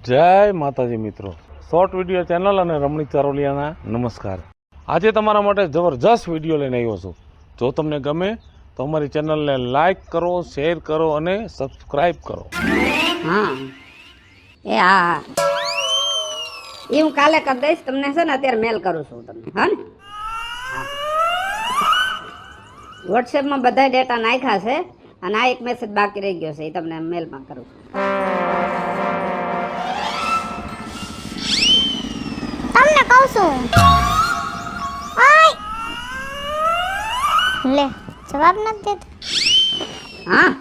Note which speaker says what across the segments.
Speaker 1: જય માતાજી મિત્રો, શોર્ટ વિડીયો ચેનલ અને રમણીક ચારોલિયાના નમસ્કાર. આજે તમારા માટે જબરજસ્ત વિડીયો લઈને આવ્યો છું. જો તમને ગમે તો અમારી ચેનલને લાઈક કરો, શેર કરો અને સબસ્ક્રાઈબ કરો.
Speaker 2: હા એ હું કાલે કરી દઈશ. તમને છે ને અત્યારે મેલ કરું છું તમને. હા ને, વોટ્સએપમાં બધા ડેટા નાખ્યા છે અને આ એક મેસેજ બાકી રહી ગયો છે, એ તમને મેલમાં કરું છું.
Speaker 3: તમને કહું છું. લે જવાબ નથી દેતો.
Speaker 2: હા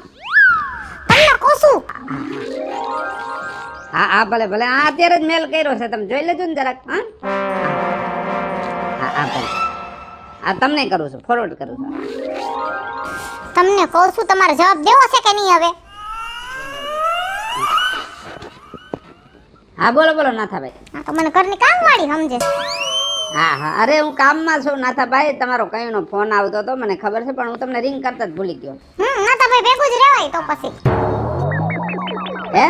Speaker 3: તમને કહું છું.
Speaker 2: હા હા ભલે ભલે. હા અત્યારે જ મેલ કર્યો છે, તમે જોઈ લેજો ને જરાક. હા હા ભલે. હા તમને કરું છું, ફોરવર્ડ કરું છું.
Speaker 3: તમને કહું છું, તમારે જવાબ દેવો છે કે નહીં હવે?
Speaker 2: હા બોલો બોલો નાથાભાઈ.
Speaker 3: આ તો મને ઘરની કામવાળી સમજે.
Speaker 2: હા હા, અરે હું કામમાં છું નાથાભાઈ. તમારો કઈનો ફોન આવતો હતો, મને ખબર છે, પણ હું તમને રિંગ કરતા જ ભૂલી ગયો.
Speaker 3: ના તો ભાઈ ભેગું જ રહેવાય તો પછી.
Speaker 2: હે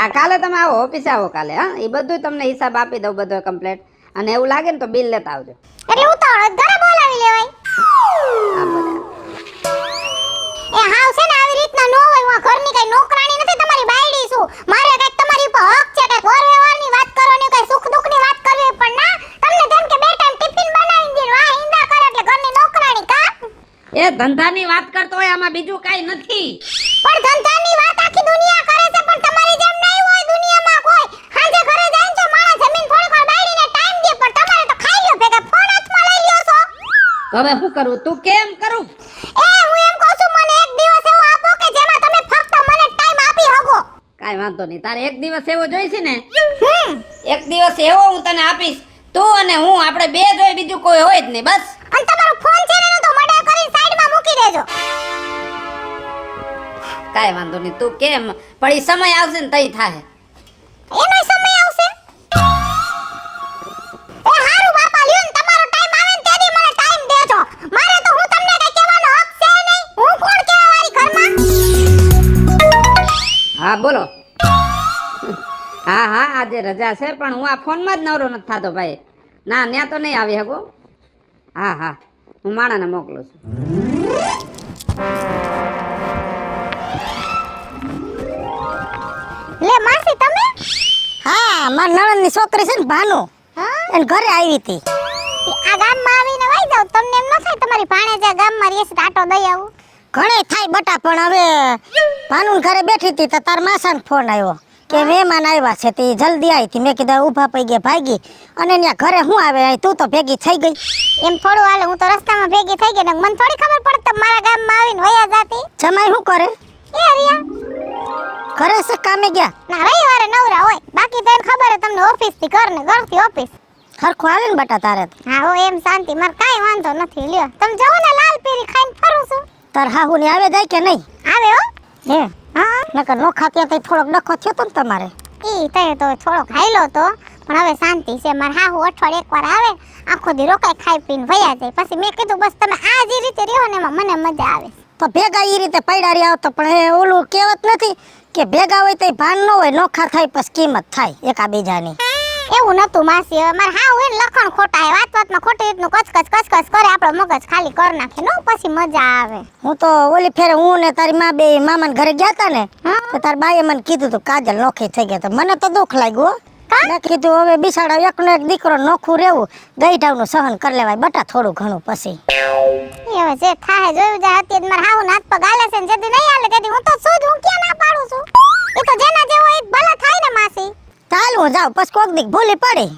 Speaker 2: આ કાલે તમે આવો, ઓફિસે આવો કાલે. હા એ બધું તમને હિસાબ આપી દઉં, બધો કમ્પ્લીટ. અને એવું લાગે ને તો બિલ લેતા આવજો.
Speaker 3: એટલે ઉતાવળ ઘરે બોલાવી લેવાય.
Speaker 2: હા બધા
Speaker 3: એ હાવ છે ને આવી રીતના નો હોય. હું ઘરની કઈ નોકરાણી નથી, તમારી બાયડી છું. મારે કઈક તમારી ઉપર હક છે, કઈક ઘર વ્યવહારની વાત કરવાની, કઈ સુખ દુઃખની વાત કરવી. પણ ના, તમને તેમ કે બે ટાઈમ ટિફિન બનાવીને દે, આ હિંદા કરે એટલે ઘરની નોકરાણી કા?
Speaker 2: એ ધંધાની વાત કરતો હોય, આમાં બીજું કાઈ નથી.
Speaker 3: પણ ધંધાની વાત આખી દુનિયા કરે છે, પણ તમારી જેમ નહીં હોય દુનિયામાં કોઈ. હાજે ઘરે જાય તો મારા જમીન થોડીક વાર બાયડીને ટાઈમ દે, પણ તમારે તો ખાઈ લ્યો ભેગા, ફોન હાથમાં લઈ લ્યો છો.
Speaker 2: તો હવે શું કરું? તું કેમ કરું?
Speaker 3: હું એમ કહું છું, મને એક દિવસ એવો આપો કે જેમાં તમે ફક્ત મને ટાઈમ આપી શકો.
Speaker 2: કાઈ વાંધો નહીં. તારે એક દિવસ એવો જોઈશે ને? એક દિવસ એવો હું તને આપીશ. તું અને હું, આપણે બે જોઈ, બીજું કોઈ હોય જ નહીં. બસ.
Speaker 3: અને તમારો ફોન છે ને એનો તો મર્ડર કરીને સાઈડમાં મૂકી દેજો.
Speaker 2: કાઈ વાંધો નહીં. તું કેમ, પણ ઈ સમય આવશે ને તઈ થાહે.
Speaker 3: એનો સમય આવશે. એ હારું બાપા, લ્યો ને તમારો ટાઈમ આવે ને તેથી મને ટાઈમ દેજો. મારે તો હું તમને કઈ કહેવાનો હક છે નહીં. હું કોણ કહેવા વાળી ઘરમાં?
Speaker 2: હા બોલો. હા હા આજે રજા છે, પણ હું આ ફોનમાં જ નવરો નથી થતો ભાઈ. ના ન્યા તો નહીં આવી શકો. હા હા હું માણાને મોકલું છું.
Speaker 3: લે માસી તમે?
Speaker 4: હા, મારા નણંદની છોકરી છે ને ભાનુ, એને ઘરે આવી હતી.
Speaker 3: આ ગામમાં આવીને વઈ જાવ. તમને એમ ન થાય તમારી ભાણેજા ગામમાં રહે છે તો આટો દઈ આવું?
Speaker 4: ઘણે થાય બટા, પણ હવે ભાનુ ઘરે બેઠી હતી તો તાર માસાનો ફોન આવ્યો કે મહેમાન આવ્યા છે, તે જલ્દી આવી હતી. મેં કીધું ઊભા પડી ગયા ભાગી, અને ત્યાં ઘરે હું આવે, તું તો ભેગી થઈ ગઈ.
Speaker 3: એમ થોડું હાલે, હું તો રસ્તામાં ભેગી થઈ ગઈ ને મને થોડી ખબર પડત મારા ગામમાં આવીને વયા જાતી.
Speaker 4: જમાઈ શું કરે?
Speaker 3: એ રિયા
Speaker 4: ઘરે છે, કામે ગયા?
Speaker 3: ના, રવિવારે નવરા હોય. બાકી તો એને ખબર હે તમને ઓફિસ થી ઘર ને ઘર થી ઓફિસ.
Speaker 4: હરખું હાલે ને બટા તારે?
Speaker 3: હા હો, એમ શાંતિ, મારે કાઈ વાંધો નથી. લ્યો તમે જાઓ ને, લાલ પીરી ખાઈને ફરું છું.
Speaker 4: તાર હાહુ ને આવે જાય કે નહીં?
Speaker 3: આવે હો.
Speaker 4: હે
Speaker 3: હા
Speaker 4: નકર નો ખાતી તો થોડોક ડખો થયો તો ને તમારે.
Speaker 3: ઈ તે તો થોડોક હાઈલો તો, પણ હવે શાંતિ છે. મારે હાહુ અઠવાડિયે એકવાર આવે, આખો દી રોકાઈ ખાઈ પીને વયા જાય. પછી મેં કીધું બસ તમે આ જ રીતે રહ્યો ને એમાં મને મજા આવે.
Speaker 4: તો ભેગા એ રીતે પૈડા રહ્યા આવતો, પણ એ ઓલું કહેવત નથી કે ભેગા હોય તો ભાન ન હોય, નોખા થાય પછી કિંમત થાય એકાબીજાની.
Speaker 3: એવું નતું માસી. હવે મારે હાહુ એને લખણ ખોટા હે, વાત વાતમાં ખોટી રીતનું કચકચ કરે, આપણો મગજ ખાલી કર નાખે નો, પછી મજા આવે.
Speaker 4: હું તો ઓલી ફેરે હું ને તારી માં બે મામાને ઘરે ગયા તા ને, તો તાર બાએ મને કીધું તું કાજલ નોખી થઈ ગયા. તો મને તો દુઃખ લાગ્યું. મેં કીધું હવે બિસાડા એકનો એક દીકરો નોખું રહેવું, ગઈઢાવનું સહન કરી લેવાય બટા થોડું ઘણું. પછી
Speaker 3: હવે જે થાય જોયું જાય. અત્યારે મારા હાહુ નાત પગ હાલે છે ને, જેથી નહીં હાલે તેથી હું તો શું જ, હું ક્યાં ના પાડું છું. એ તો જેના જેવો એ ભલે થાય ને માસી.
Speaker 4: ચાલ હું જાઉં, પછી કોક દીક ભૂલી પડી.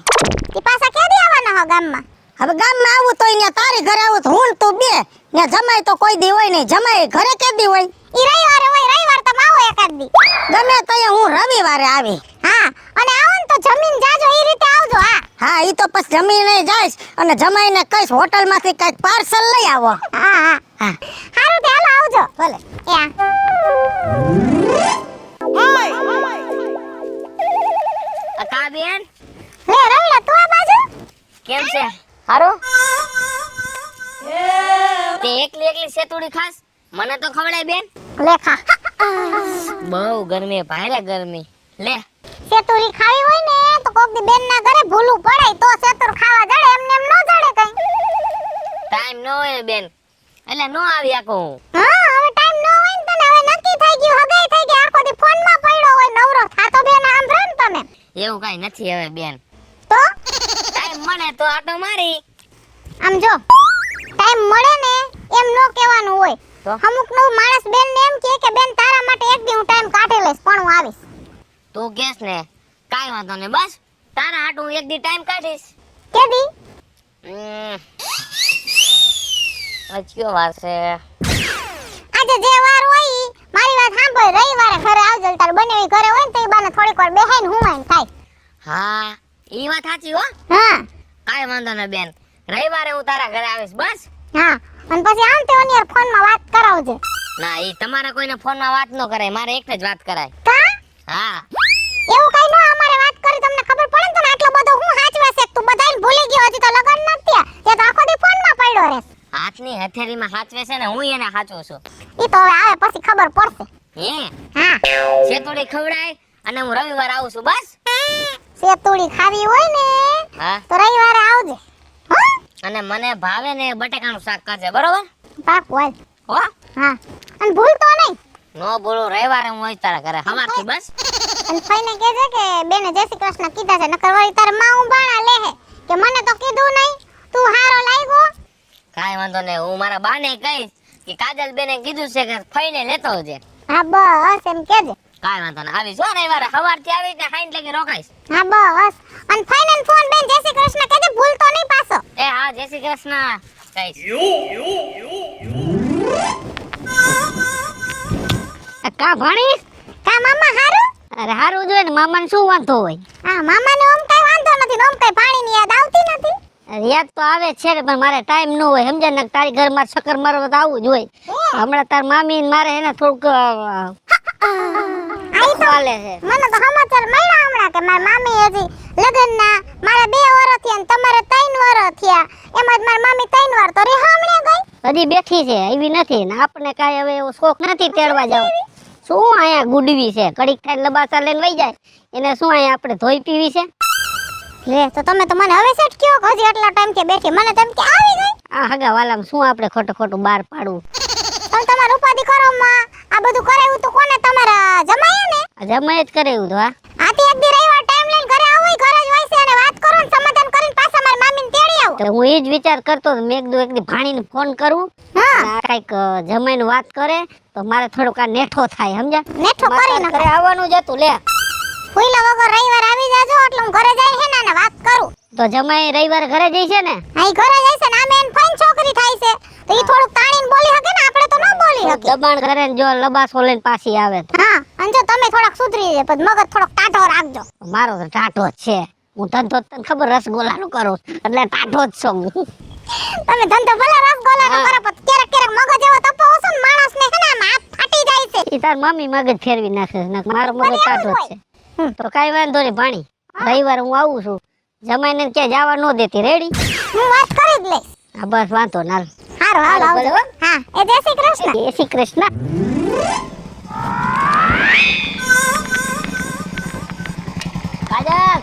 Speaker 3: એ પાછા ક્યાંથી આવવાના હો ગામમાં?
Speaker 4: હવે ગામમાં આવું તો અહીંયા તારી ઘરે આવું તો હું ને તું બે, ત્યાં જમાય તો કોઈ દી હોય નહીં. જમાય ઘરે કેદી હોય?
Speaker 3: ઈ રવિવારે હોય. રવિવાર તમે આવો એકાદ દી.
Speaker 4: ગમે તઈએ હું રવિવારે આવી.
Speaker 3: હા, અને આવો ને તો જમીન જાજો, ઈ રીતે આવજો. હા
Speaker 4: હા, ઈ તો પછી જમીને જઈશ અને જમાઈને કઈશ હોટલમાંથી કઈક પાર્સલ લઈ આવો.
Speaker 3: હા હા
Speaker 4: હા
Speaker 3: હારું તે હાલો આવજો.
Speaker 4: ભલે.
Speaker 2: કા બેન?
Speaker 3: લે રવિલા તું આ બાજુ
Speaker 2: કેમ છે? હારો? તે એકલી સેતુડી ખાસ? મને તો ખવડાય બેન.
Speaker 3: લેખા
Speaker 2: બહુ ગરમી, ભારે ગરમી. લે
Speaker 3: સેતુરી ખાવી હોય ને તો કોક દી બેન ના ઘરે ભૂલું પડે તો સેતુર ખાવા જડે, એમને એમ ન જડે કઈ.
Speaker 5: ટાઈમ ન હોય બેન એટલે નો આવી આકો હું.
Speaker 3: હા હવે ટાઈમ ન હોય ને તને, હવે નક્કી થઈ ગયું, હગાઈ થઈ ગઈ, આખો દી ફોન માં પડ્યો હોય, નવરો થાતો બેન સાંભળો ને તમે.
Speaker 5: એવું કઈ નથી હવે બેન.
Speaker 3: તો
Speaker 5: ટાઈમ મળે તો આટો મારી.
Speaker 3: આમ જો ટાઈમ મળે ને એમ નો કહેવાનું હોય.
Speaker 5: તો?
Speaker 3: અમુક નો માણસ બેન ને એમ કહે કે બેન તારા માટે એક દી હું ટાઈમ કાઢી લઈશ પણ હું આવીશ.
Speaker 5: તું કેસ ને કાઈ વાંધો ને, બસ તારા હાટુ હું એક દી ટાઈમ કાઢીશ.
Speaker 3: કેદી?
Speaker 5: કયો વાર છે?
Speaker 3: આજે જે વાર હોય ઈ મારી વાત સાંભળ, રવિવારે ઘરે આવજો, તાર બનેવી ઘરે હોય ને તો ઈ બાને થોડીક વાર બેહાઈને હુંવાઈને થાય.
Speaker 5: હા ઈ વાત સાચી હો.
Speaker 3: હા
Speaker 5: કાઈ વાંધો ને બેન, રવિવારે હું તારા ઘરે આવીશ બસ.
Speaker 3: હા અને પછી આમ તે ઓની ફોન માં વાત કરાવજે.
Speaker 5: ના ઈ તમારા કોઈને ફોનમાં વાત ન કરાય, મારે એકને જ વાત કરાય.
Speaker 3: કા
Speaker 5: હા
Speaker 3: એવું કઈ ન અમારે વાત કરી તમને ખબર પડે ને, તને આટલો બધો હું હાચવે છે તું બધાને ભૂલી ગયો, હજી તો લગન નથી થયા, તે તો આખો દી ફોન માં પડ્યો રહેશ.
Speaker 5: હાથની હથેળીમાં હાચવે છે ને, હું એને હાચવું છું.
Speaker 3: ઈ તો હવે આવે પછી ખબર પડશે.
Speaker 5: હે
Speaker 3: હા
Speaker 5: શેતોડી ખવડાય અને હું રવિવારે આવું છું બસ.
Speaker 3: સેતુડી ખાવી હોય ને
Speaker 5: હા
Speaker 3: તો રવિવારે આવજે. હો
Speaker 5: અને મને ભાવે ને બટેકાનું શાક કરજે બરોબર.
Speaker 3: પાક હોય.
Speaker 5: હો
Speaker 3: હા અને ભૂલતો નહીં.
Speaker 5: નો બોલો, રવિવારે હું આવીશ તારા ઘરે સવારથી બસ.
Speaker 3: અને ફઈને કહેજે કે બેને જય શ્રી કૃષ્ણ કીધા છે, નકર વળી તાર માં ઉભાણા લેહે કે મને તો કીધું નહીં, તું હારો લાગ્યો.
Speaker 5: કાઈ વાંધો નહીં, હું મારા બાને કહીશ કે કાજલ બેને કીધું છે કે ફઈને લેતો આવજે.
Speaker 3: હા બસ એમ કહેજે.
Speaker 5: કાઈ વાંધો નહીં, આવીશ હો રવિવારે સવારથી આવીશ ને ખાઈને લગી રોકાઈશ.
Speaker 3: હા બસ અને ફઈને ફોન બેન જય શ્રી કૃષ્ણ કહેજે, ભૂલતો નહીં પાછો.
Speaker 5: એ હા જય શ્રી કૃષ્ણ કહીશ.
Speaker 4: કા ભણી?
Speaker 3: કા મામા હારું?
Speaker 4: અરે હારું જોઈએ ને, મામાને શું વાંધો હોય?
Speaker 3: હા મામાને ઓમ કઈ વાંધો નથી ને ઓમ કઈ પાણીની યાદ આવતી નથી.
Speaker 4: અરે યાદ તો આવે જ છે ને, પણ મારે ટાઈમ ન હોય સમજે ને, તારી ઘરમાં ચક્કર મારવા તો આવવું જ હોય. હમણાં તાર મામી ને મારે એને થોડુંક ચાલે છે.
Speaker 3: મને તો સમાચાર મળ્યા હમણાં કે મારા મામી હજી લગનના મારા 2 વર્ષ થયા ને તમારે 3 વર્ષ થયા, એમાં જ મારી મામી 3 વાર તો રેહામણે ગઈ.
Speaker 4: હજી બેઠી છે, આવી નથી ને આપણે કાંઈ હવે એવો શોખ નથી તેડવા જાવ. શું અહીંયા ગુડવી છે, કડીક થાય લબાસા લઈને વઈ જાય, એને શું અહીંયા આપણે ધોઈ પીવી છે?
Speaker 3: લે તો તમે તો મને હવે સેટ કયો કે હજી આટલા ટાઈમ કે બેઠી, મને તેમ કે આવી ગઈ.
Speaker 4: આ હગા વાલામાં શું આપણે ખોટું ખોટું બહાર પાડવું?
Speaker 3: તમે તમાર ઉપાધિ કરો માં, આ બધું કરાવ્યું તો કોને? તમારા જમાઈએ ને.
Speaker 4: જમાય જ કરે એવું તો. હા
Speaker 3: આથી એક દી રવિવાર ટાઈમ લઈને ઘરે આવો, ઘરે જ હોય છે અને વાત કરો ને સમાધાન કરીને પાછા મારી મામીને તેડી આવો.
Speaker 4: તો હું એ જ વિચાર કરતો હતો, મેં કીધું એક દી ભાણીને ફોન કરું,
Speaker 3: હા
Speaker 4: આ કાંઈક જમાઈને વાત કરે તો મારે થોડુંક આ નેઠો થાય સમજ્યા.
Speaker 3: નેઠો કરી નાખો.
Speaker 4: ઘરે આવવાનું જ હતું. લે
Speaker 3: ફૂઈલા વગર રવિવાર આવી જાજો એટલે હું ઘરે જઈ હે ને વાત કરું.
Speaker 4: તો જમાઈ રવિવારે ઘરે જઈ છે ને?
Speaker 3: અહીં ઘરે જાય છે ને આમે એન ફાઈન છોકરી થાય છે તો ઈ થોડુંક તાણીને બોલી શકે ને, આપણે તો ન બોલી શકે.
Speaker 4: દબાણ કરે ને જો લબાસો લઈને પાછી આવે તો.
Speaker 3: હા અને જો તમે થોડાક સુધરી જાય પછી મગજ થોડોક ટાઢો રાખજો.
Speaker 4: મારો તો ટાઢો જ છે, હું ધંધો તને ખબર રસગોલાનો કરું એટલે ટાઢો જ છું.
Speaker 3: તમે ધંધો ભલે રસગોલાનો કરો પણ ક્યારેક ક્યારેક મગજ એવો તપાવો છો ને માણસને હે ને આમ હાથ ફાટી જાય છે.
Speaker 4: ઈ તાર મમ્મી મગજ ફેરવી નાખે છે, મારો મગજ ટાઢો જ છે. તો કાઈ વાંધો નહીં ભાણી, રવિવારે હું આવું છું, જમાઈને ક્યાં જવા ન દેતી. રેડી?
Speaker 3: હું વાત કરી જ લઈશ.
Speaker 4: હા બસ વાંધો ના.
Speaker 3: હારું હાલ
Speaker 4: હારું,
Speaker 3: આવજો.
Speaker 4: ભલે હો.
Speaker 3: હા એ જય શ્રી કૃષ્ણ.
Speaker 4: જય શ્રી કૃષ્ણ. કાજલ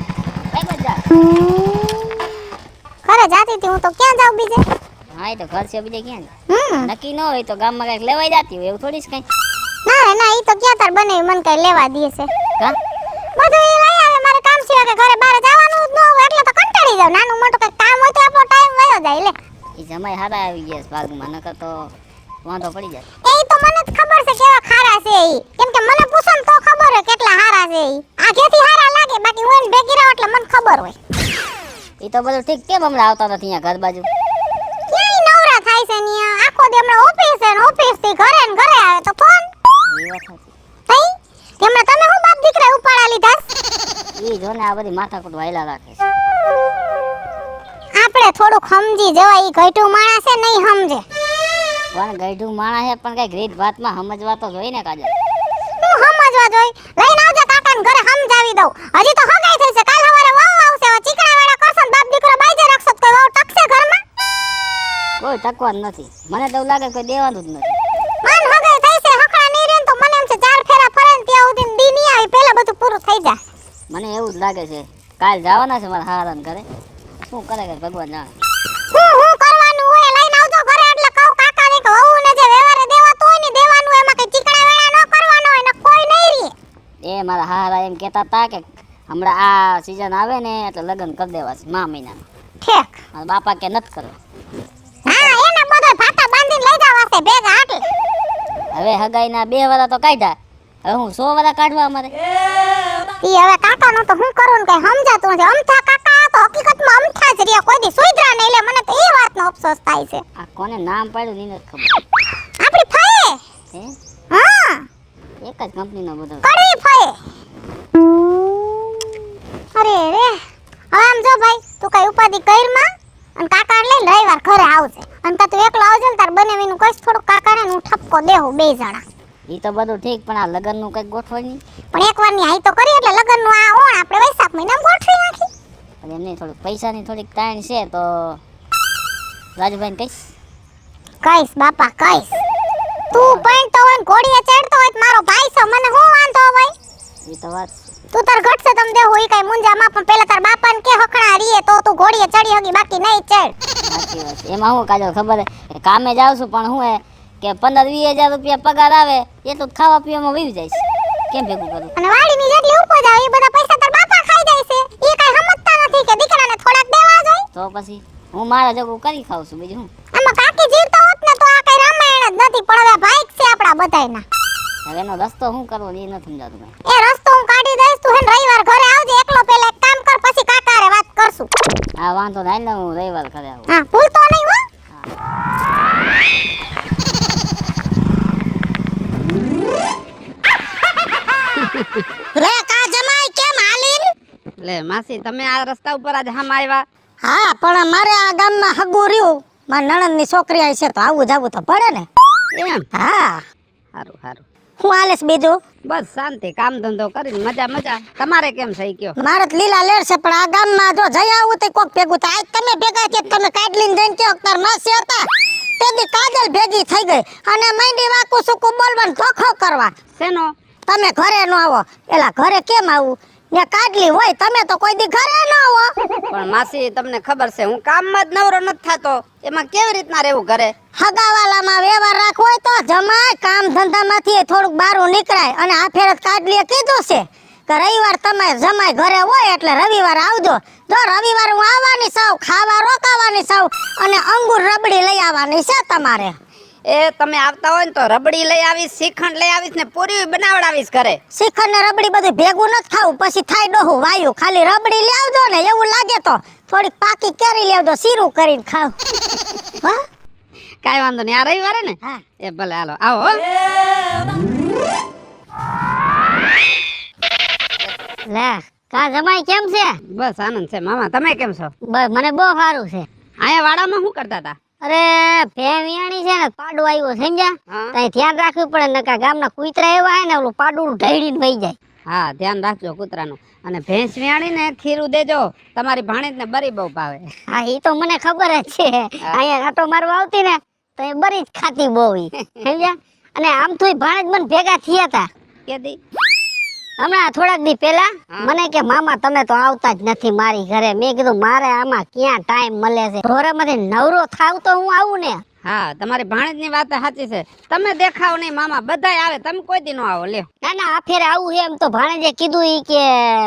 Speaker 4: કઈ બધા?
Speaker 3: ઘરે જાતી હતી હું તો ક્યાં જાઉં બીજે?
Speaker 5: હા એ તો ઘર છે બીજે ક્યાં
Speaker 3: હમ
Speaker 5: નક્કી ન હોય તો ગામમાં કઈક લેવાઈ જતી હોય એવું થોડીશ કઈ.
Speaker 3: ના ના ઈ તો ક્યાં તાર બને મન કઈ લેવા દે છે.
Speaker 5: કા
Speaker 3: બધું ઈ લઈ આવે, મારે કામ સિવાય કે ઘરે બહાર જવાનું જ ન હોય એટલે તો કંટાળી જાવ. નાનું મોટું કઈ કામ હોય તો આપણો ટાઈમ વયો જાય. લે
Speaker 5: એ જમાઈ હારા આવી ગયા છે ભાગમાં, નકર તો વાંધો પડી જાય.
Speaker 3: એ તો મને જ ખબર છે કેવા ખારા છે ઈ, કેમ કે મને પૂછો ને તો ખબર હોય કેટલા હારા છે ઈ. આગેથી હારા લાગે બાકી હું એને ભેગી રહું એટલે મને ખબર હોય.
Speaker 5: એ તો બધું ઠીક, કેમ હમણાં આવતા નથી અહીંયા ઘર બાજુ?
Speaker 3: ક્યાંય નવરા થાય છે ને આખો દી હમણાં ઓફિસ છે ને ઓફિસ થી ઘરે ને ઘરે આવે તો ફોન
Speaker 5: એ વાત સાચી.
Speaker 3: તઈ હમણાં તમે હું બાપ દીકરા ઉપાડા લીધા?
Speaker 5: એ જો ને આ બધી માથાકૂટ વાયલા રાખે છે.
Speaker 3: આપણે થોડુંક સમજી જવાય, ઈ ઘઈટું માણસ છે નહીં સમજે.
Speaker 5: પણ ગઈઢું માણા છે પણ કઈક રીત વાતમાં સમજવા તો જોઈ ને કાજલ.
Speaker 3: હું સમજવા જોઈ? લઈને આવજો કાકાને ઘરે સમજાવી દઉં. હજી તો હગાઈ થઈ છે, કાલ સવારે વહુ આવશે. હવે ચીકણા વાળા કરશો ને બાપ દીકરો બાઈજે રાખશો તો કોઈ વહુ ટકશે ઘરમાં?
Speaker 5: કોઈ ટકવા જ નથી, મને તો એવું લાગે કોઈ દેવાનું જ નથી.
Speaker 3: મન હગાઈ થઈ છે, હકડા નહીં રહે ને તો મને એમ છે ચાર ફેરા ફરે ને ત્યાં સુધી દી નહીં આવી પહેલા બધું પૂરું થઈ જાય.
Speaker 5: મને એવું જ લાગે છે કાલ જવાના છે મારા હારાને ઘરે. શું કરે કે ભગવાન જાણે.
Speaker 3: હું કરવાનું હોય લઈને આવજો ઘરે એટલે કહું કાકાને કે વહુને જે વ્યવહારે દેવાતો હોય ને દેવાનું એમાં કઈ ચીકણા વેળા ન કરવાનો હોય ને કોઈ નહીં રે.
Speaker 5: એ મારા હારા એમ કહેતા હતા કે હમણાં આ સીઝન આવે ને એટલે લગ્ન કરી દેવા છે મા મહિનામાં.
Speaker 3: ઠેક.
Speaker 5: મારા બાપા કે નથી કરવા.
Speaker 3: હા એને બધો ભાતા બાંધીને લઈ જવા છે ભેગા આટલે.
Speaker 5: હવે હગાઈના 2 વરા તો કાઢ્યા, હવે હું 100 વરા કાઢવા અમારે.
Speaker 3: ઈ હવે કાકાનો તો હું કરું ને કઈ સમજાતું નથી. અમથા કાકા તો હકીકતમાં અમથા જ રહ્યા, કોઈ દી સુધરા નહીં. એટલે મને તો એ વાતનો અફસોસ થાય છે.
Speaker 5: આ કોને નામ પાડ્યું ની નથી ખબર.
Speaker 3: આપણી ફાયે.
Speaker 5: હે
Speaker 3: હા
Speaker 5: એક જ કંપનીનો બધો.
Speaker 3: કડવી ફાયે. અરે રે હવે આમ જો ભાઈ તું કઈ ઉપાધિ કરમાં અને કાકા લઈને રવિવાર ઘરે આવજે. અને કા તું એકલો આવજે ને તાર બનાવીનું કઈશ થોડું કાકાને હું ઠપકો દેહું 2 જણા.
Speaker 5: ઈ તો બધું ઠીક પણ આ લગ્નનું કંઈક ગોઠવાય નહીં.
Speaker 3: પણ એકવારની હાઈ તો કરી એટલે લગનનું આ ઓણ આપણે વૈશાખ મહિનામાં ગોઠવી નાખી.
Speaker 5: પણ એમને થોડીક પૈસાની થોડીક તાણ છે તો રાજુભાઈને કહીશ.
Speaker 3: કઈશ બાપા કઈશ. તું પણ તો હોય ને ઘોડીએ ચડતો હોય તો મારો ભાઈ છે, મને શું વાંધો હોય.
Speaker 5: એ તો વાત છે.
Speaker 3: તું તાર ઘટશે તમ દે હોય કઈ મુંજામાં, પણ પહેલા તાર બાપાને કે હકણા રીએ તો તું ઘોડીએ ચડી હગી, બાકી નહીં ચડ.
Speaker 5: સાચી વાત છે. એમાં હું કાજો ખબર હે કામે જાઉં છું પણ હું હે કે 15-20 હજાર રૂપિયા પગાર આવે એટલું ખાવા પીવામાં વહી જાય છે. કેમ ભેગું કરું?
Speaker 3: અને વાડીની જેટલી ઉપજ આવે એ બધા પૈસા તાર બાપા ખાઈ જાય છે. એ કઈ સમજતા નથી કે દીકરાને થોડાક દેવા જોઈએ.
Speaker 5: તો પછી હું મારા જગું કરી ખાઉં છું બીજું હું.
Speaker 3: આમાં કાકી જીવતા હોત ને તો આ કઈ રામાયણ જ નથી, પણ હવે ભાઈ છે આપડા બધાયના.
Speaker 5: હવે એનો રસ્તો શું કરવો એ નથી સમજાતું મને.
Speaker 3: એ રસ્તો હું કાઢી દઈશ. તું હે ને રવિવાર ઘરે આવજે એકલો. પહેલા એક કામ કર પછી કાકારે વાત કરશું.
Speaker 5: હા વાંધો નહીં ને હું રવિવાર ઘરે આવું.
Speaker 3: હા ભૂલતો નહીં હો.
Speaker 4: રે કા જમાઈ કેમ હાલીન?
Speaker 2: લે માસી તમે આ રસ્તા ઉપર આજે હામ આવ્યા?
Speaker 4: હા પણ મારે આ ગામમાં હગું રહ્યું, મારા નણંદની છોકરી આવી છે તો આવું જાવું તો પડે ને.
Speaker 2: એમ?
Speaker 4: હા
Speaker 2: સારું સારું.
Speaker 4: હું હાલેસ બીજું?
Speaker 2: બસ શાંતિ, કામ ધંધો કરીને મજા મજા. તમારે કેમ થઈ ગયો?
Speaker 4: મારે તો લીલા લેર છે પણ આ ગામમાં જો જઈ આવું તો કોક ભેગું થાય. આજ તમે ભેગા છે તમે કાઢલીને જઈને કહો કે તાર માસી હતા તેથી કાજલ ભેગી થઈ ગઈ અને માંડી વાકું સુકું બોલવાનું ધોખો કરવા.
Speaker 2: શેનો?
Speaker 4: તમે ઘરે ન આવો. એલા ઘરે કેમ આવું? ને કાઢલી હોય તમે તો કોઈ દી ઘરે ન આવો.
Speaker 2: પણ માસી તમને ખબર છે હું કામમાં જ નવરો નથી થતો, એમાં કેવી રીતના રહેવું ઘરે?
Speaker 4: હગાવાલામાં વ્યવહાર રાખવો હોય તો જમાય કામ ધંધામાંથી થોડુંક બારું નીકળાય. અને આ ફેરત કાઢલીએ કીધું છે કે રવિવાર તમે જમાય ઘરે હોય એટલે રવિવાર આવજો. જો રવિવાર હું આવવાની સાવ, ખાવા રોકાવાની સાવ અને અંગુર રબડી લઈ આવવાની છે તમારે.
Speaker 2: એ તમે આવતા હોય ને તો રબડી લઈ આવીશ, શ્રીખંડ લઈ આવીશ ને પૂરી બનાવડાવીશ ઘરે.
Speaker 4: શ્રીખંડ ને રબડી બધું ભેગું નથી ખાવું, પછી થાય ડોહું વાયુ. ખાલી રબડી લઈ આવજો ને, એવું લાગે તો થોડીક પાકી કેરી લેવજો, શીરું કરીને ખાવ. હા
Speaker 2: કાઈ વાંધો નહીં, આ રવિવારે ને?
Speaker 4: હા
Speaker 2: એ ભલે હાલો આવો હો.
Speaker 5: લે કા જમાઈ કેમ છે?
Speaker 2: બસ આનંદ છે મામા, તમે કેમ છો?
Speaker 5: બસ મને બહુ સારું છે.
Speaker 2: અહીંયા વાડામાં શું કરતા હતા?
Speaker 5: અરે ભેમિયાણી છે ને પાડું આવ્યું સમજ્યા?
Speaker 2: હા.
Speaker 5: તઈ ધ્યાન રાખવું પડે નકા ગામના કૂતરા એવા હે ને ઓલું પાડું ઢળીને વહી જાય.
Speaker 2: હા ધ્યાન રાખજો કૂતરાનું. અને ભેંસ વ્યાણી ને ખીરું દેજો, તમારી ભાણેજ ને બરી બહુ ભાવે.
Speaker 5: હા ઈ તો મને ખબર જ છે. અહીંયા આટો મારવા આવતી ને તો એ બરી જ ખાતી બહુ ઈ સમજ્યા? અને આમ તો ભાણેજ મને ભેગા થયા હતા
Speaker 2: કેદી?
Speaker 5: હમણાં થોડાક દી પહેલા. મને કે મામા તમે તો આવતા જ નથી મારી ઘરે. મેં કીધું મારે આમાં ક્યાં ટાઈમ મળે છે, ઢોરામાંથી નવરો થાવ તો હું આવું ને.
Speaker 2: હા તમારી ભાણેજ ની વાત સાચી છે. તમે દેખાવ નહીં મામા, બધાય આવે, તમે કોઈ દી નો આવો. લ્યો
Speaker 5: ના ના આ ફેરે આવું છે એમ તો ભાણેજે કીધું ઈ કે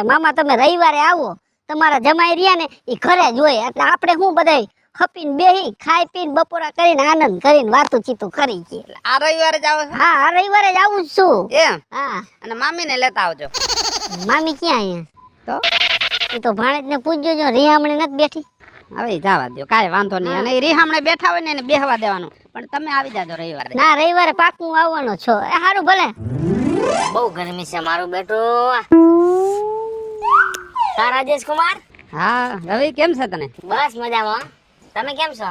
Speaker 5: મામા તમે રવિવારે આવો, તમારા જમાઈ રહ્યા ને ઈ ઘરે જ હોય એટલે આપણે શું બધાય હપીને બેહી ખાઈ પીને બપોરા કરીને આનંદ કરીને વાતું ચીતું કરી છે.
Speaker 2: આ રવિવારે જ આવો છો?
Speaker 5: હા આ રવિવારે જ આવું જ છું.
Speaker 2: એમ?
Speaker 5: હા
Speaker 2: અને મામી ને લેતા આવજો.
Speaker 5: મામી ક્યાં અહીંયા?
Speaker 2: તો
Speaker 5: એ તો ભાણેજ ને પૂછજો, જો રિહામણી નથી બેઠી.
Speaker 2: હવે જવા દો, કાંઈ વાંધો નહીં. અને ઈ રીહામણે બેઠા હોય ને એને બેહવા દેવાનું. પણ તમે આવી જાજો રવિવારે.
Speaker 5: ના રવિવારે પાકું આવવાનો છો. એ સારું ભલે. બહુ ગરમી છે મારું બેટું. તારા રાજેશ કુમાર?
Speaker 2: હા રવિ કેમ છે તને?
Speaker 5: બસ મજામાં. તમે કેમ છો?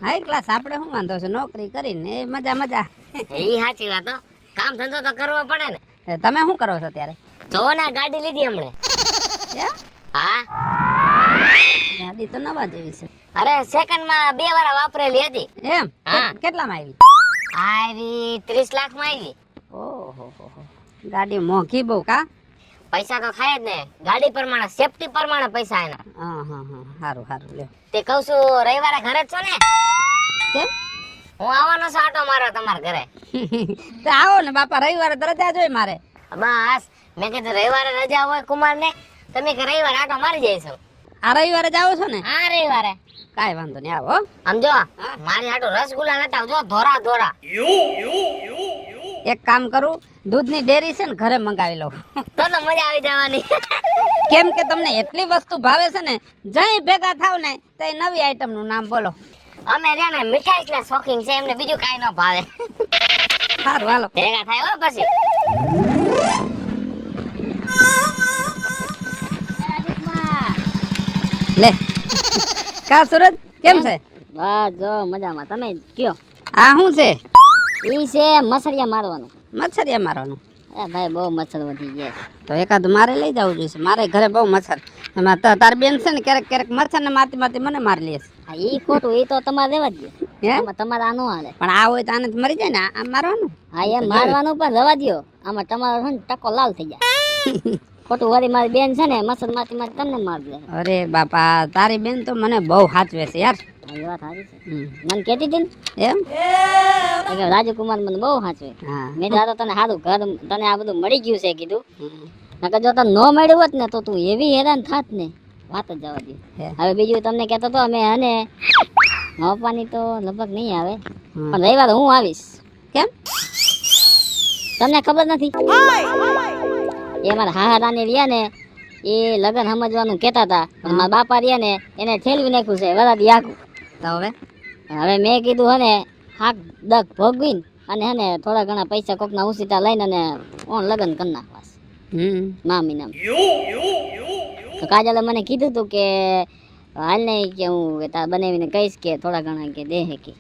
Speaker 2: હાઈ ક્લાસ, આપણે શું વાંધો છે, નોકરી કરીને એ મજા મજા.
Speaker 5: એ સાચી વાત હો. કામ ધંધો તો કરવો પડે ને.
Speaker 2: એ તમે શું કરો છો અત્યારે?
Speaker 5: જો ના ગાડી લીધી હમણે. હા
Speaker 2: ગાડી તો નવા જેવી છે.
Speaker 5: અરે સેકન્ડ માં 2 વાર વાપરેલી હતી.
Speaker 2: એમ?
Speaker 5: હા.
Speaker 2: કેટલામાં આવી?
Speaker 5: આવી 30 લાખ માં આવી.
Speaker 2: ઓહો ગાડી મોંઘી બહુ કા?
Speaker 5: પૈસા તો થાય જ ને, ગાડી પ્રમાણે સેફટી પ્રમાણે પૈસા એના.
Speaker 2: હા હા હા સારું સારું લ્યો.
Speaker 5: તે કહું છું રવિવારે ઘરે જ છો ને?
Speaker 2: કેમ
Speaker 5: હું આવવાનો છું આટો મારવા તમારા ઘરે.
Speaker 2: તો આવો ને બાપા, રવિવારે તો રજા જોઈએ મારે.
Speaker 5: બસ મેં કીધું રવિવારે રજા હોય કુમાર ને, તમે કે રવિવારે આટો મારી જઈશું.
Speaker 2: આ રવિવારે જ આવો છો ને?
Speaker 5: હા રવિવારે.
Speaker 2: કાંઈ વાંધો નહીં, આવો હો.
Speaker 5: સમજો મારી આટો રસગુલ્લા લેતા આવજો, ધોરા ધોરા.
Speaker 2: એક કામ કરું, દૂધની ડેરી છે ને ઘરે મંગાવી લઉં.
Speaker 5: તો મજા આવી જવાની.
Speaker 2: કેમ કે તમને એટલી વસ્તુ ભાવે છે ને, જઈ ભેગા થાવ ને તો એ નવી આઈટમ નું નામ બોલો.
Speaker 5: અમે રહ્યા ને મીઠાઈ ના શોખીન છે, એમને બીજું કાંઈ ન ભાવે.
Speaker 2: સારું હાલો.
Speaker 5: ભેગા થાય હો પછી.
Speaker 2: લે કા સુરજ કેમ છે?
Speaker 5: બસ જો મજામાં, તમે કયો?
Speaker 2: આ શું છે?
Speaker 5: ઈ છે મસરિયા મારવાનું.
Speaker 2: મચ્છરિયા મારવાનું?
Speaker 5: એ ભાઈ બહુ મચ્છર વધી ગયા.
Speaker 2: તો એકાદ મારે લઈ જવું જોઈએ. મારે ઘરે બહુ મચ્છર. એમાં તાર બેન છે ને ક્યારેક ક્યારેક મચ્છર ને મારતી મારતી મને મારી લે છે.
Speaker 5: હા ઈ ખોટું, ઈ તો તમારે રહેવા દો.
Speaker 2: હે?
Speaker 5: આમાં તમારે આ નો હાલે.
Speaker 2: પણ આ હોય તો આને તો મરી જાય ને, આ મારવાનું.
Speaker 5: હા એમ મારવાનું પણ રહેવા દો. આમાં તમારો છે ને ટકો લાલ થઈ જાય. ખોટું વળી મારી બેન છે ને મચ્છર મારતી મારતી તમને મારી દે.
Speaker 2: અરે બાપા, તારી બેન તો મને બહુ સાચવે છે યાર.
Speaker 5: હા એ વાત સારી છે. મને કહેતી હતી ને
Speaker 2: એમ?
Speaker 5: કે રાજકુમાર મને બહુ સાચવે.
Speaker 2: હા.
Speaker 5: મેં તો તને સારું ઘર, તને આ બધું મળી ગયું છે કીધું. નકર જો તને ન મળ્યું હોત ને તો તું એવી હેરાન થાત ને, વાત જ જવા દે.
Speaker 2: હે.
Speaker 5: હવે બીજું તમને કહેતો તો અમે અને આપવાની તો લગભગ નહીં આવે,
Speaker 2: હમ.
Speaker 5: પણ રવિવારે હું આવીશ.
Speaker 2: કેમ?
Speaker 5: તમને ખબર નથી? એ મારા હારાની રહ્યા ને એ લગન સમજવાનું કહેતા હતા, પણ મારા બાપા રહ્યા ને એને ઠેલવી નાખ્યું છે વરાદી આખું.
Speaker 2: તો હવે
Speaker 5: હવે મેં કીધું હે ને હાક દક ભોગવીને અને હે ને થોડા ઘણા પૈસા કોકના ઉસીટા લઈને અને ઓન લગન કરી નાખવા છે મામી નામ. તો કાજલે મને કીધું તું કે હાલ નહીં કે હું તાર બનાવીને કહીશ કે થોડા ઘણા કે દે કે.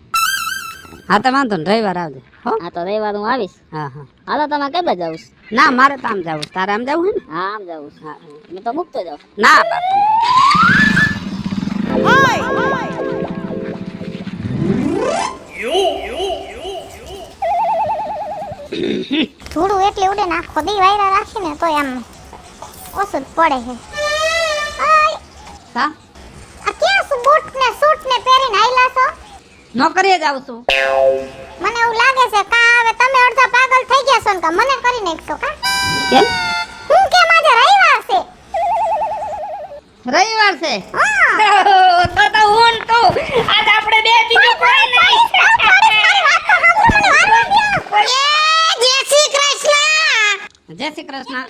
Speaker 2: હા તો વાંધો ને, રવિવાર આવજે હો.
Speaker 5: હા તો રવિવાર હું આવીશ.
Speaker 2: હા હા.
Speaker 5: હાલો તમે કઈ બાજુ આવું?
Speaker 2: ના મારે તો આમ જવું છે. તારે આમ જવું હે ને?
Speaker 5: હા આમ જાઉં છું. મેં તો મૂકતો જાઉં.
Speaker 2: ના બાપા.
Speaker 3: ધૂળું એટલે ઉડે ને આખો દી વાયરા રાખીને તો એમ ઓછું જ પડે છે. આય,
Speaker 2: હા
Speaker 3: આ ક્યાં શું બૂટ ને સૂટ ને પહેરીને આયલા છો?
Speaker 2: નોકરીએ જ આવું છું.
Speaker 3: મને એવું લાગે છે કા હવે તમે અડધા પાગલ થઈ ગયા છો ને કા મને કરી નાખશો કા?
Speaker 2: કેમ?
Speaker 3: હું કેમ આજે રવિવાર છે?
Speaker 2: રવિવાર છે?
Speaker 3: હા.
Speaker 2: તો હું ને તું આજ આપણે બે બીજું કોઈ નહીં.
Speaker 3: જય શ્રી કૃષ્ણ.
Speaker 2: જય શ્રી કૃષ્ણ.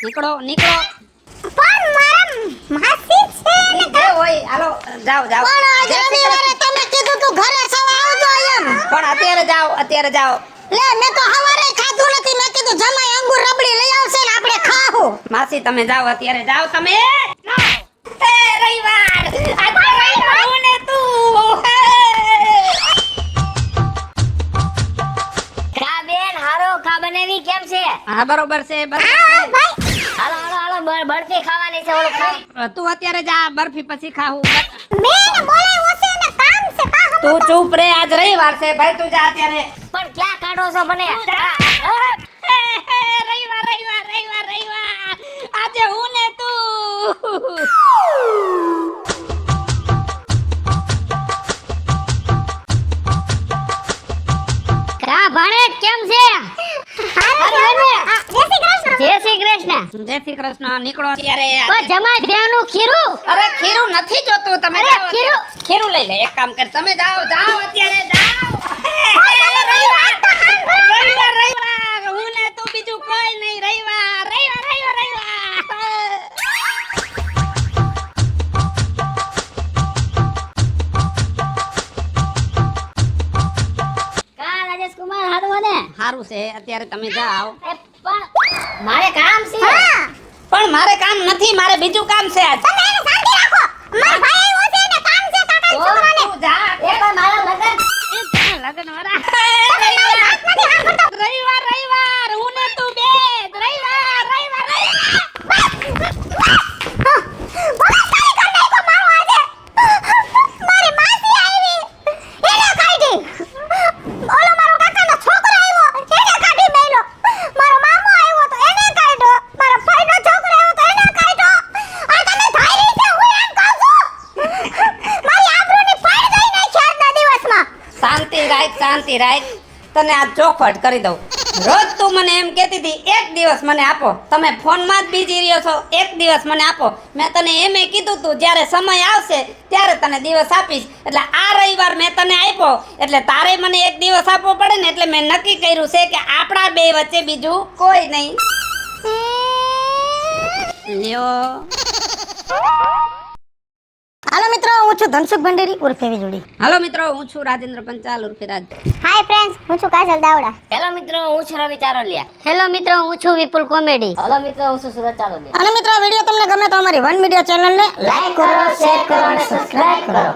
Speaker 2: નીકળો નીકળો.
Speaker 3: પણ મારા માસી છે ને
Speaker 2: જે હોય હાલો જાઓ જાઓ.
Speaker 3: પણ આજે
Speaker 2: જય શ્રી
Speaker 3: રવિવારે
Speaker 2: કૃષ્ણ.
Speaker 3: તમે કીધું તું ઘરે સવા આવજો એમ.
Speaker 2: પણ અત્યારે જાઓ અત્યારે જાઓ.
Speaker 3: લે મેં તો હવારે ખાધું નથી. મેં કીધું જમાઈ અંગુર રબડી લઈ આવશે ને આપણે ખાવું.
Speaker 2: માસી તમે જાઓ અત્યારે જાઓ તમે. એ રવિવાર આજે રવિવાર હું ને તું.
Speaker 5: કા બેન હારો ખા બનાવી કેમ છે?
Speaker 2: હા બરોબર છે બરોબર
Speaker 3: હા
Speaker 2: છે.
Speaker 3: ભાઈ
Speaker 5: હાલો હાલો હાલો બળતી ખાવાની છે ઓલો ખાઈ.
Speaker 2: તું અત્યારે જા, બરફી પછી ખાવું.
Speaker 3: મેં બોલાવ્યો છે ને કામ છે કા હમ.
Speaker 2: તું ચૂપ રે, આજ રવિવાર છે ભાઈ, તું જા અત્યારે.
Speaker 5: પણ ક્યાં કાઢો છો મને?
Speaker 2: રવિવાર રવિવાર રવિવાર રવિવાર આજે હું ને તું.
Speaker 5: કા ભાણે કેમ છે? જય શ્રી કૃષ્ણ.
Speaker 2: જય શ્રી કૃષ્ણ. નીકળો અત્યારે.
Speaker 5: ઓ જમાઈ બેનું ખીરું.
Speaker 2: અરે ખીરું નથી જોતું, તમે
Speaker 5: અરે,
Speaker 2: જાઓ
Speaker 5: ખીરું.
Speaker 2: અત્યારે. ખીરું લઈ લે. એક કામ કર, તમે જાઓ જાઓ અત્યારે જાઓ. રવિવાર રવિવાર હું ને તું, બીજું કોઈ નહીં. રવિવાર રવિવાર રવિવાર રવિવાર.
Speaker 5: કા રાજેશ કુમાર હારું ને?
Speaker 2: સારું છે અત્યારે તમે જાઓ.
Speaker 5: એ પણ મારે કામ છે.
Speaker 3: હા
Speaker 2: પણ મારે કામ નથી, મારે બીજું કામ છે આજ.
Speaker 3: તમે એને શાંતિ રાખો. મારા ભાઈ આવ્યો છે ને કામ છે કાકા
Speaker 5: તો
Speaker 3: છોકરાને.
Speaker 2: તું જા.
Speaker 5: એ પણ મારા લગન
Speaker 2: લગન વાળા. રવિવાર રવિવાર હું ને તું બે. રવિવાર રવિવાર રવિવાર.
Speaker 3: મારી માસી આવી એને કાઢી. ઓલો મારો કાકાનો છોકરો આવ્યો એને કાઢી મેલો. મારો મામો આવ્યો તો એને કાઢ્યો. મારો ફાઈનો
Speaker 2: શાંતિ રાખ, તને આ ચોખવટ કરી દઉં. રોજ તું મને એમ કહેતી હતી એક દિવસ મને આપો, તમે ફોનમાં જ બીજી રહ્યો છો, એક દિવસ મને આપો. મેં તને એમે કીધું તું જ્યારે સમય આવશે ત્યારે તને દિવસ આપીશ. એટલે આ રવિવાર મેં તને આપ્યો, એટલે તારે મને એક દિવસ આપવો પડે ને. એટલે મેં નક્કી કર્યું છે કે આપણા બે વચ્ચે બીજું કોઈ નહીં. લ્યો.
Speaker 4: હાલો મિત્રો, હું છું ધનસુખ ભંડેરી ઉર્ફે વીજળી.
Speaker 2: હાલો મિત્રો, હું છું રાજેન્દ્ર પંચાલ ઉર્ફે રાજ.
Speaker 3: હાય ફ્રેન્ડ્સ, હું છું કાજલ દાવડા.
Speaker 5: હેલો મિત્રો, હું છું રવિ ચારોલિયા. હેલો મિત્રો, હું છું વિપુલ કોમેડી. હેલો મિત્રો, હું છું સુરત ચારોલિયા.
Speaker 4: અને મિત્રો, વિડીયો તમને ગમે તો અમારી વન મીડિયા ચેનલને લાઈક કરો, શેર કરો અને સબસ્ક્રાઇબ કરો.